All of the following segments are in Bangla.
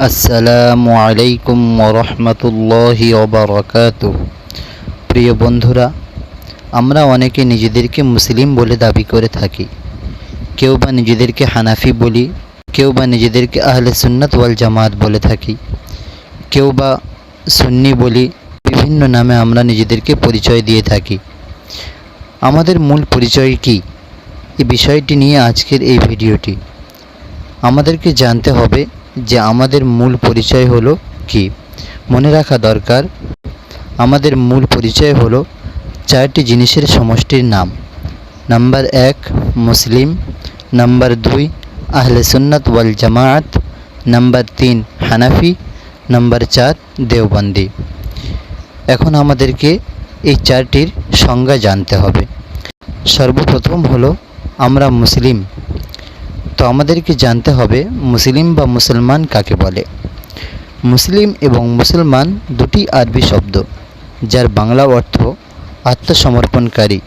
আসসালামু আলাইকুম ওরহমতুল্লাহি ওবারাকাতুহ। প্রিয় বন্ধুরা, আমরা অনেকে নিজেদেরকে মুসলিম বলে দাবি করে থাকি। কেউ বা নিজেদেরকে হানাফি বলি, কেউ বা নিজেদেরকে আহলে সুন্নাত ওয়াল জামাত বলে থাকি, কেউ বা সুন্নি বলি। বিভিন্ন নামে আমরা নিজেদেরকে পরিচয় দিয়ে থাকি। আমাদের মূল পরিচয় কি, এই বিষয়টি নিয়ে আজকের এই ভিডিওটি। আমাদেরকে জানতে হবে যে আমাদের মূল পরিচয় হলো কি। মনে রাখা দরকার, আমাদের মূল পরিচয় হলো চারটি জিনিসের সমষ্টির নাম। নাম্বার 1 মুসলিম, নাম্বার 2 আহলে সুন্নাত ওয়াল জামাত, নাম্বার 3 হানাফি, নাম্বার 4 দেওবন্দি। এখন আমাদেরকে এই চারটির সংজ্ঞা জানতে হবে। সর্বপ্রথম হলো আমরা মুসলিম। তো আমাদেরকে জানতে হবে মুসলিম বা মুসলমান কাকে বলে। মুসলিম এবং মুসলমান দুটি আরবি শব্দ, যার বাংলা অর্থ আত্মসমর্পণকারী।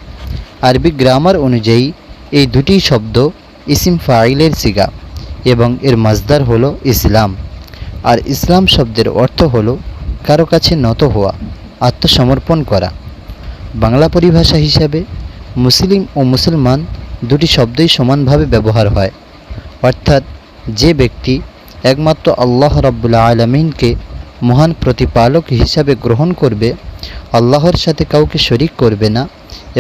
আরবি গ্রামার অনুযায়ী এই দুটি শব্দ ইসিম ফাইলের সিগা এবং এর মাজদার হলো ইসলাম। আর ইসলাম শব্দের অর্থ হলো কারো কাছে নত হওয়া, আত্মসমর্পণ করা। বাংলা পরিভাষা হিসাবে মুসলিম ও মুসলমান দুটি শব্দই সমানভাবে ব্যবহার হয়। অর্থাৎ যে ব্যক্তি একমাত্র আল্লাহ রাব্বুল আলামিনকে মহান প্রতিপালক হিসাবে গ্রহণ করবে, আল্লাহর সাথে কাউকে শরিক করবে না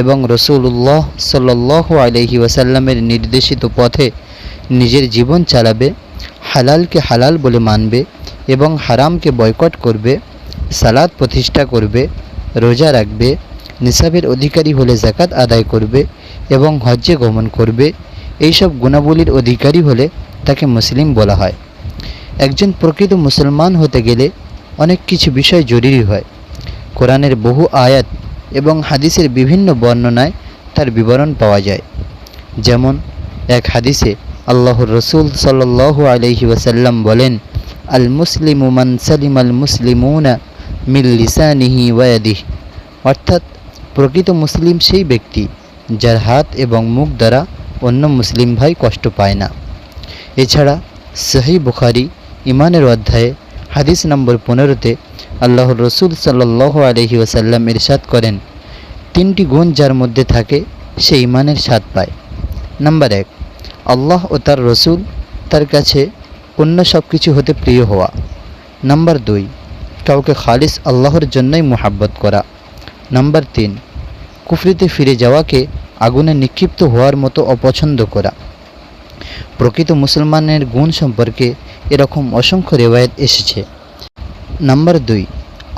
এবং রাসূলুল্লাহ সাল্লাল্লাহু আলাইহি ওয়াসাল্লামের নির্দেশিত পথে নিজের জীবন চালাবে, হালালকে হালাল বলে মানবে এবং হারামকে বয়কট করবে, সালাত প্রতিষ্ঠা করবে, রোজা রাখবে, নিসাবের অধিকারী হলে যাকাত আদায় করবে এবং হজ্জে গমন করবে, এইসব গুণাবলীর অধিকারী হলে তাকে মুসলিম বলা হয়। একজন প্রকৃত মুসলমান হতে গেলে অনেক কিছু বিষয় জরুরি হয়। কোরআনের বহু আয়াত এবং হাদিসের বিভিন্ন বর্ণনায় তার বিবরণ পাওয়া যায়। যেমন এক হাদিসে আল্লাহর রসুল সাল্লাল্লাহু আলাইহি ওয়াসাল্লাম বলেন, আল মুসলিমু মান সালিমাল মুসলিমুনা মিন লিসানিহি ওয়া ইয়াদিহি। অর্থাৎ প্রকৃত মুসলিম সেই ব্যক্তি যার হাত এবং মুখ দ্বারা অন্য মুসলিম ভাই কষ্ট পায় না। এছাড়া সহিহ বুখারী ইমানের অধ্যায়ে হাদিস নম্বর 15-তে আল্লাহর রসুল সাল্লাল্লাহু আলাইহি ওয়াসাল্লাম ইরশাদ করেন, তিনটি গুণ যার মধ্যে থাকে সে ইমানের স্বাদ পায়। নাম্বার 1 আল্লাহ ও তার রসুল তার কাছে অন্য সব কিছু হতে প্রিয় হওয়া। নাম্বার 2 কাউকে খালিস আল্লাহর জন্যই মুহাব্বত করা। নাম্বার 3 কুফরিতে ফিরে যাওয়াকে আগুনে নিক্ষিপ্ত হওয়ার মতো অপছন্দ করা। প্রকৃত মুসলমানের গুণ সম্পর্কে এরকম অসংখ্য রিওয়ায়াত এসেছে। নাম্বার 2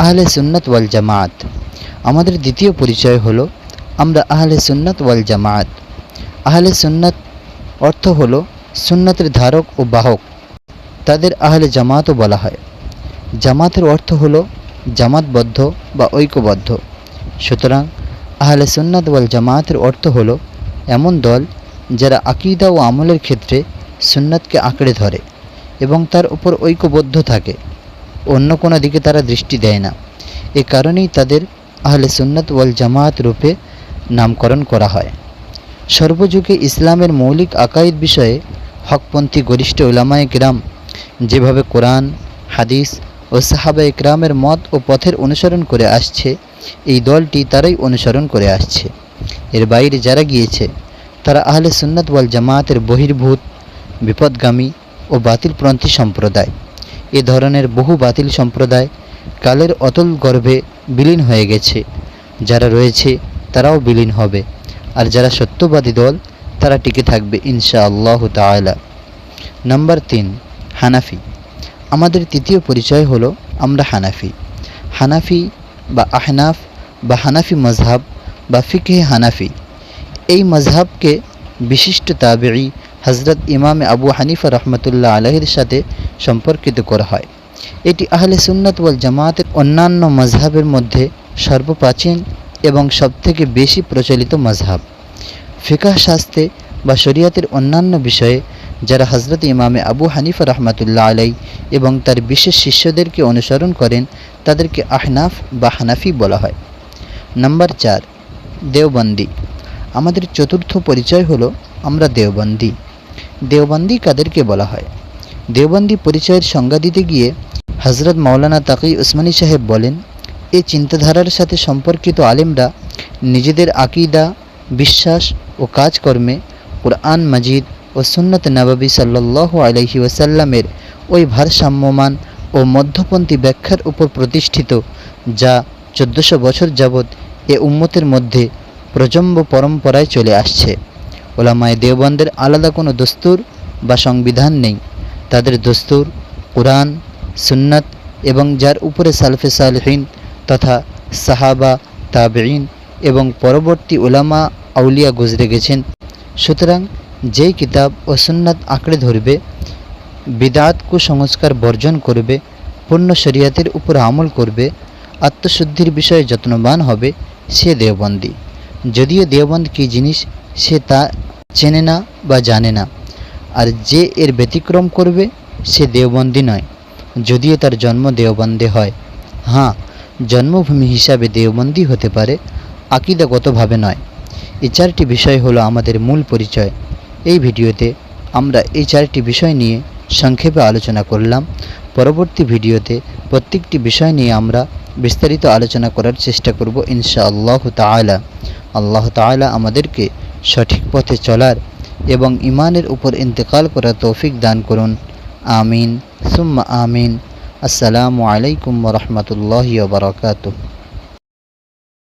আহলে সুন্নাত ওয়াল জামাত। আমাদের দ্বিতীয় পরিচয় হলো আমরা আহলে সুন্নাত ওয়াল জামাত। আহলে সুন্নাত অর্থ হলো সুন্নাতের ধারক ও বাহক, তাদের আহলে জামাতও বলা হয়। জামাতের অর্থ হলো জামাতবদ্ধ বা ঐক্যবদ্ধ। সুতরাং আহলে সুন্নাত ওয়াল জামাতের অর্থ হলো এমন দল যারা আকীদা ও আমলের ক্ষেত্রে সুন্নাতকে আঁকড়ে ধরে এবং তার উপর ঐক্যবদ্ধ থাকে, অন্য কোনো দিকে তারা দৃষ্টি দেয় না। এ কারণেই তাদের আহলে সুন্নাত ওয়াল জামাত রূপে নামকরণ করা হয়। সর্বযুগে ইসলামের মৌলিক আকাইদ বিষয়ে হকপন্থী গরিষ্ঠ উলামায়ে কিরাম যেভাবে কোরআন, হাদিস ও সাহাবায়ে কিরামের মত ও পথের অনুসরণ করে আসছে, এই দলটি তারাই অনুসরণ করে আসছে। এর বাইরে যারা গিয়েছে তারা আহলে সুন্নাত ওয়াল জামাতের বহির্ভূত, বিপদগামী ও বাতিলপন্থী সম্প্রদায়। এ ধরনের বহু বাতিল সম্প্রদায় কালের অতল গর্ভে বিলীন হয়ে গেছে। যারা রয়েছে তারাও বিলীন হবে, আর যারা সত্যবাদী দল তারা টিকে থাকবে ইনশাআল্লাহু তাআলা। নাম্বার 3 হানাফি। আমাদের তৃতীয় পরিচয় হলো আমরা হানাফি। হানাফি বা আহনাফ বা হানাফি মজহাব বা ফিকহে হানাফি, এই মজহাবকে বিশিষ্ট তাবেঈ হযরত ইমাম আবু হানিফা রহমতুল্লাহ আলাইহির সাথে সম্পর্কিত করা হয়। এটি আহলে সুন্নাত ওয়াল জামাতের অন্যান্য মজহাবের মধ্যে সর্বপ্রাচীন এবং সবথেকে বেশি প্রচলিত মজহাব। ফিকহ শাস্ত্রে বা শরীয়তের অন্যান্য বিষয়ে যারা হযরত ইমাম আবু হানিফা রহমতুল্লাহ আলাই এবং তার বিশেষ শিষ্যদেরকে অনুসরণ করেন তাদেরকে আহনাফ বা হানাফি বলা হয়। নাম্বার 4 দেওবন্দি। আমাদের চতুর্থ পরিচয় হলো আমরা দেওবন্দি। দেওবন্দি কাদেরকে বলা হয়? দেওবন্দি পরিচয়ের সংজ্ঞা দিতে গিয়ে হজরত মাওলানা তাকি উসমানী সাহেব বলেন, এই চিন্তাধারার সাথে সম্পর্কিত আলেমরা নিজেদের আকিদা, বিশ্বাস ও কাজকর্মে কুরআন মাজিদ ও সুন্নত নববী সাল্লাল্লাহু আলাইহি ওয়াসাল্লামের ওই ভারসাম্যমান ও মধ্যপন্থী ব্যাখ্যার উপর প্রতিষ্ঠিত, যা 1400 বছর যাবৎ এ উম্মতের মধ্যে প্রজন্ম পরম্পরায় চলে আসছে। ওলামায়ে দেওবন্দের আলাদা কোনো দস্তুর বা সংবিধান নেই। তাদের দস্তুর কুরআন, সুন্নাত এবং যার উপরে সালফে সালেহিন তথা সাহাবা, তাবেঈন এবং পরবর্তী উলামা আউলিয়া গুজরে গেছেন। সুতরাং যেই কিতাব ও সুন্নাত আঁকড়ে ধরবে, বিদআত কুসংস্কার বর্জন করবে, পূর্ণ শরিয়াতের উপর আমল করবে, আত্মশুদ্ধির বিষয়ে যত্নবান হবে, সে দেওবন্দি। যদিও দেওবন্দ কী জিনিস সে তা চেনে না বা জানে না, আর যে এর ব্যতিক্রম করবে সে দেওবন্দি নয়, যদিও তার জন্ম দেওবন্দে হয়। হ্যাঁ, জন্মভূমি হিসাবে দেওবন্দি হতে পারে, আকিদাগতভাবে নয়। এই 4টি বিষয় হলো আমাদের মূল পরিচয়। এই ভিডিওতে আমরা এই 4টি বিষয় নিয়ে সংক্ষেপে আলোচনা করলাম। পরবর্তী ভিডিওতে প্রত্যেকটি বিষয় নিয়ে আমরা বিস্তারিত আলোচনা করার চেষ্টা করব ইনশাআল্লাহ তাআলা। আল্লাহ তাআলা আমাদেরকে সঠিক পথে চলার এবং ঈমানের উপর ইন্তেকাল করার তৌফিক দান করুন। আমিন সুম্মা আমিন। আসসালামু আলাইকুম ওয়া রাহমাতুল্লাহি ওয়া বারাকাতুহু।